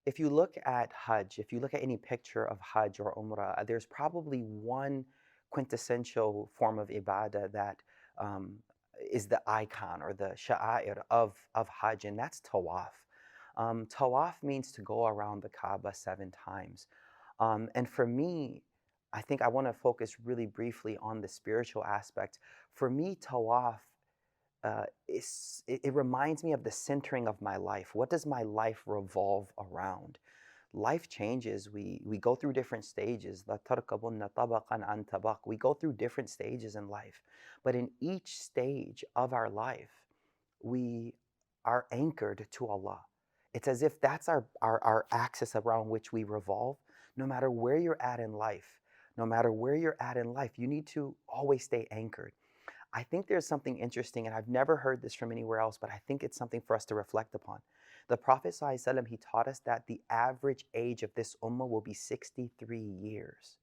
if you look at Hajj, if you look at any picture of Hajj or Umrah, there's probably one quintessential form of ibadah that um, is the icon or the sha'air of Hajj, and that's Tawaf. Tawaf means to go around the Kaaba 7 times. And for me, I think I want to focus really briefly on the spiritual aspect. For me, Tawaf it reminds me of the centering of my life. What does my life revolve around? Life changes. We go through different stages. لَتَرْكَبُنَّ طَبَقًا عَنْ طَبَقٍ. We go through different stages in life. But in each stage of our life, we are anchored to Allah. It's as if that's our axis around which we revolve. No matter where you're at in life, no matter where you're at in life, you need to always stay anchored. I think there's something interesting, and I've never heard this from anywhere else, but I think it's something for us to reflect upon. The Prophet ﷺ, he taught us that the average age of this ummah will be 63 years.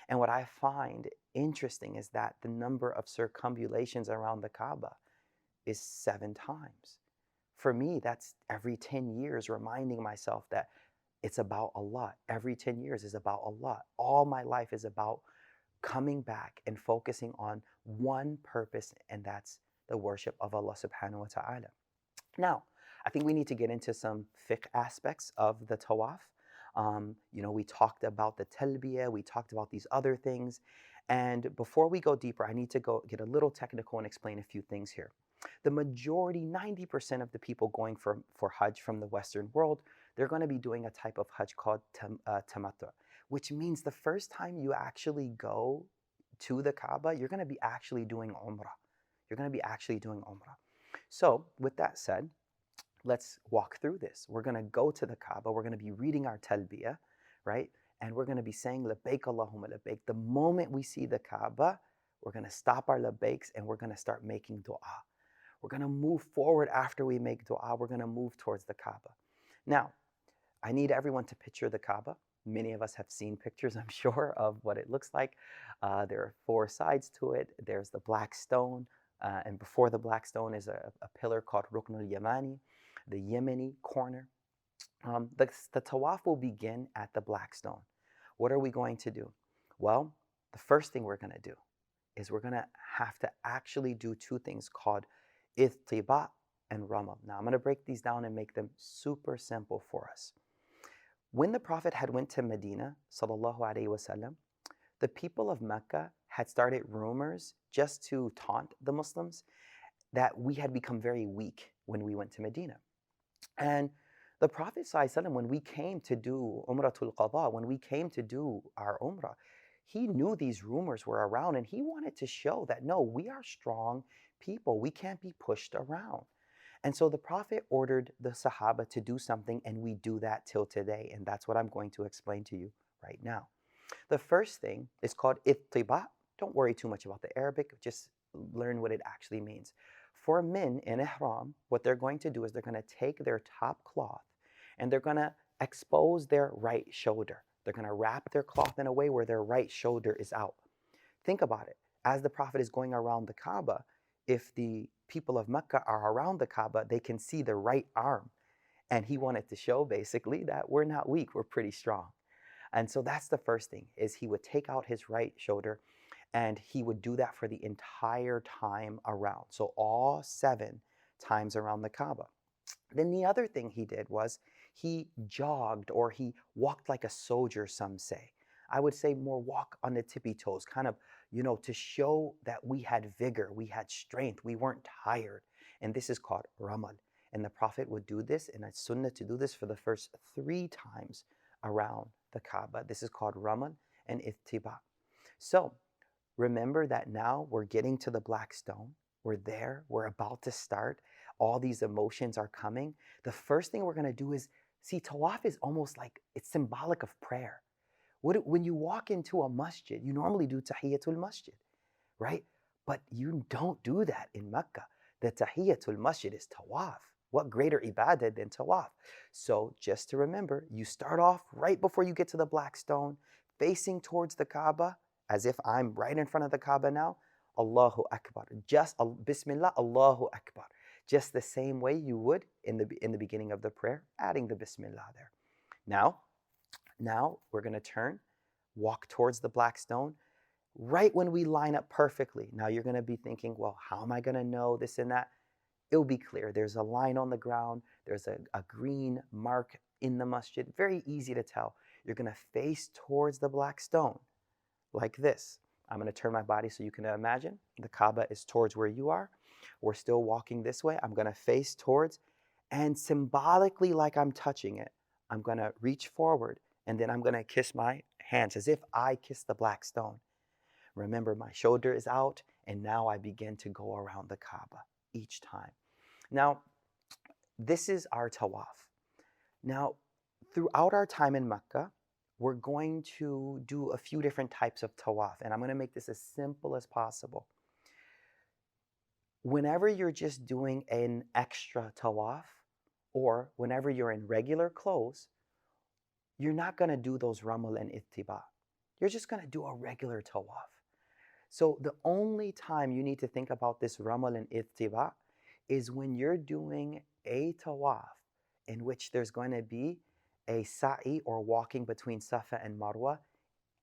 And what I find interesting is that the number of circumambulations around the Kaaba is 7 times. For me, that's every 10 years reminding myself that it's about Allah. Every 10 years is about Allah. All my life is about coming back and focusing on one purpose, and that's the worship of Allah subhanahu wa ta'ala. Now, I think we need to get into some fiqh aspects of the tawaf. We talked about the talbiyah, we talked about these other things. And before we go deeper, I need to go get a little technical and explain a few things here. The majority, 90% of the people going for Hajj from the Western world, they're going to be doing a type of Hajj called tamattu, which means the first time you actually go to the Kaaba, you're going to be actually doing Umrah. You're going to be actually doing Umrah. So, with that said, let's walk through this. We're going to go to the Kaaba. We're going to be reading our talbiyah, right? And we're going to be saying labbaik Allahumma labbaik. The moment we see the Kaaba, we're going to stop our labbaiks and we're going to start making dua. We're going to move forward after we make dua. We're going to move towards the Kaaba. Now, I need everyone to picture the Kaaba. Many of us have seen pictures, I'm sure, of what it looks like. There are 4 sides to it. There's the black stone, and before the black stone is a pillar called Ruknul Yamani, the Yemeni corner. The tawaf will begin at the black stone. What are we going to do? Well, the first thing we're going to do is we're going to have to actually do 2 things called ittiba and ramal. Now, I'm going to break these down and make them super simple for us. When the Prophet had went to Medina, sallallahu alaihi wasallam, the people of Mecca had started rumors just to taunt the Muslims that we had become very weak when we went to Medina. And the Prophet ﷺ, when we came to do Umratul Qadha, when we came to do our Umrah, he knew these rumors were around and he wanted to show that no, we are strong people. We can't be pushed around. And so the Prophet ordered the Sahaba to do something, and we do that till today. And that's what I'm going to explain to you right now. The first thing is called ittiba. Don't worry too much about the Arabic, just learn what it actually means. For men in ihram, what they're going to do is they're going to take their top cloth and they're going to expose their right shoulder. They're going to wrap their cloth in a way where their right shoulder is out. Think about it. As the Prophet is going around the Kaaba, if the people of Mecca are around the Kaaba, they can see the right arm. And he wanted to show basically that we're not weak, we're pretty strong. And so that's the first thing, is he would take out his right shoulder and he would do that for the entire time around. So all 7 times around the Kaaba. Then the other thing he did was he jogged, or he walked like a soldier, some say. I would say more walk on the tippy toes, kind of, to show that we had vigor, we had strength, we weren't tired. And this is called ramal. And the Prophet would do this, and it's sunnah to do this for the first 3 times around the Kaaba. This is called ramal and ittiba. So remember that now we're getting to the black stone. We're there. We're about to start. All these emotions are coming. The first thing we're going to do is, see, tawaf is almost like, it's symbolic of prayer. When you walk into a masjid, you normally do tahiyyatul masjid, right? But you don't do that in Mecca. The tahiyyatul masjid is tawaf. What greater ibadah than tawaf? So just to remember, you start off right before you get to the black stone, facing towards the Kaaba, as if I'm right in front of the Kaaba now. Allahu Akbar. Just Bismillah, Allahu Akbar. Just the same way you would in the beginning of the prayer, adding the Bismillah there. Now, we're going to turn, walk towards the black stone. Right when we line up perfectly, now you're going to be thinking, well, how am I going to know this and that? It'll be clear. There's a line on the ground. There's a green mark in the masjid. Very easy to tell. You're going to face towards the black stone like this. I'm going to turn my body so you can imagine. The Kaaba is towards where you are. We're still walking this way. I'm going to face towards, and symbolically, like I'm touching it, I'm going to reach forward, and then I'm going to kiss my hands as if I kiss the black stone. Remember, my shoulder is out, and now I begin to go around the Kaaba each time. Now, this is our tawaf. Now, throughout our time in Mecca, we're going to do a few different types of tawaf, and I'm going to make this as simple as possible. Whenever you're just doing an extra tawaf, or whenever you're in regular clothes, you're not going to do those ramal and ittiba. You're just going to do a regular tawaf. So the only time you need to think about this ramal and ittiba is when you're doing a tawaf in which there's going to be a sa'i, or walking between Safa and Marwa,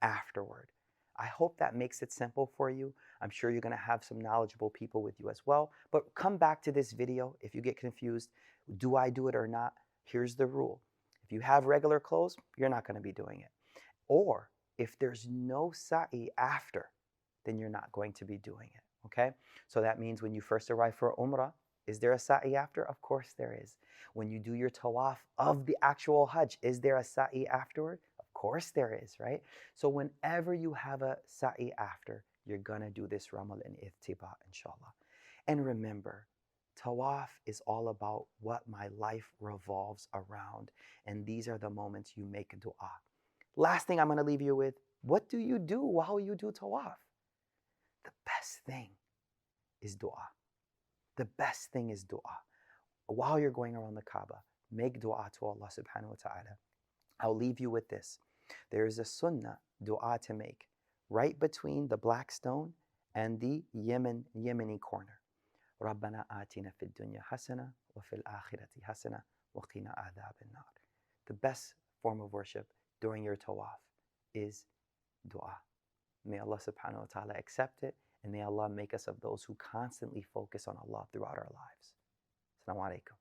afterward. I hope that makes it simple for you. I'm sure you're going to have some knowledgeable people with you as well. But come back to this video if you get confused. Do I do it or not? Here's the rule. If you have regular clothes, you're not going to be doing it. Or if there's no sa'i after, then you're not going to be doing it. Okay? So that means when you first arrive for Umrah, is there a sa'i after? Of course there is. When you do your tawaf of the actual Hajj, is there a sa'i afterward? Of course there is, right? So whenever you have a sa'i after, you're gonna do this ramal and ittiba, inshallah. And remember, tawaf is all about what my life revolves around. And these are the moments you make dua. Last thing I'm gonna leave you with, what do you do while you do tawaf? The best thing is dua. The best thing is dua. While you're going around the Kaaba, make dua to Allah subhanahu wa ta'ala. I'll leave you with this. There is a sunnah dua to make right between the black stone and the Yemeni corner. رَبَّنَا آتِنَا فِي الدُّنْيَا حَسَنَةً وَفِي الْآخِرَةِ حَسَنَةً وَقِنَا عَذَابَ النَّارِ. The best form of worship during your tawaf is dua. May Allah subhanahu wa ta'ala accept it, and may Allah make us of those who constantly focus on Allah throughout our lives. Assalamu alaikum.